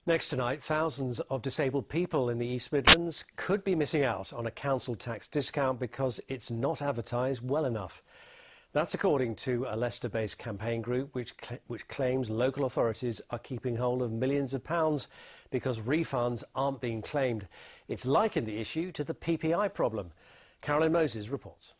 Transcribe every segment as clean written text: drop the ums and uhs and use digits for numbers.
Next tonight, thousands of disabled people in the East Midlands could be missing out on a council tax discount because it's not advertised well enough. That's according to a Leicester-based campaign group which claims local authorities are keeping hold of millions of pounds because refunds aren't being claimed. It's likened the issue to the PPI problem. Carolyn Moses reports.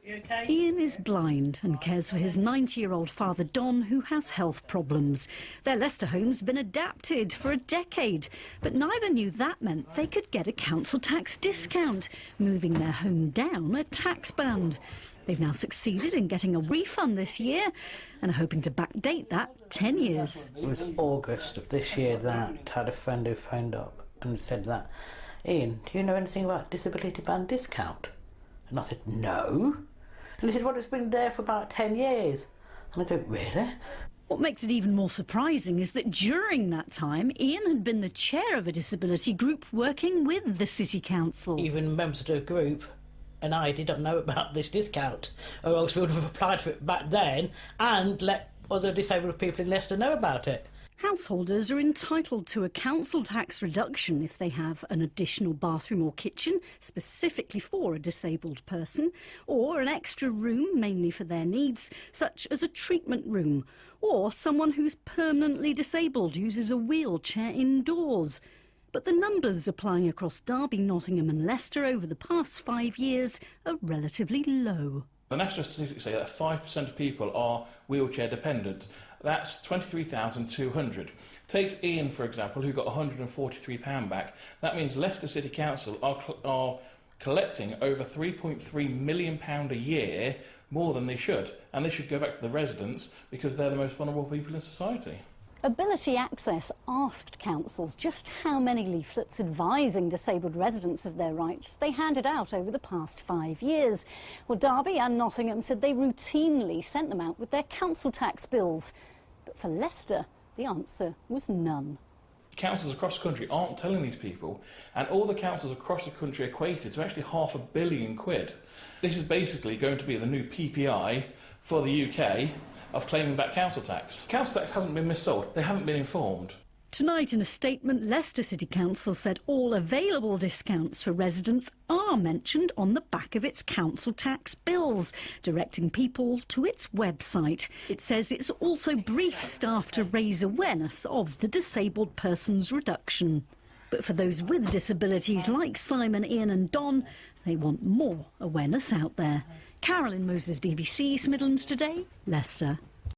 Okay? Ian is blind and cares for his 90-year-old father Don, who has health problems. Their Leicester home's been adapted for a decade, but neither knew that meant they could get a council tax discount, moving their home down a tax band. They've now succeeded in getting a refund this year and are hoping to backdate that 10 years. It was August of this year that I had a friend who phoned up and said that, "Ian, do you know anything about disability band discount?" And I said, "No." And he said, "Well, it's been there for about 10 years. And I go, "Really?" What makes it even more surprising is that during that time, Ian had been the chair of a disability group working with the City Council. Even members of the group and I didn't know about this discount, or else we would have applied for it back then and let other disabled people in Leicester know about it. Householders are entitled to a council tax reduction if they have an additional bathroom or kitchen specifically for a disabled person, or an extra room mainly for their needs, such as a treatment room, or someone who's permanently disabled uses a wheelchair indoors. But the numbers applying across Derby, Nottingham and Leicester over the past 5 years are relatively low. The national statistics say that 5% of people are wheelchair dependent. That's 23,200. Take Ian, for example, who got £143 back. That means Leicester City Council are collecting over £3.3 million a year more than they should. And they should go back to the residents because they're the most vulnerable people in society. Ability Access asked councils just how many leaflets advising disabled residents of their rights they handed out over the past 5 years. Well, Derby and Nottingham said they routinely sent them out with their council tax bills. But for Leicester, the answer was none. Councils across the country aren't telling these people, and all the councils across the country equated to actually £500 million. This is basically going to be the new PPI for the UK of claiming back council tax. Council tax hasn't been missold, they haven't been informed. Tonight, in a statement, Leicester City Council said all available discounts for residents are mentioned on the back of its council tax bills, directing people to its website. It says it's also briefed staff to raise awareness of the disabled persons reduction. But for those with disabilities like Simon, Ian and Don, they want more awareness out there. Carolyn Moses, BBC East Midlands Today, Leicester.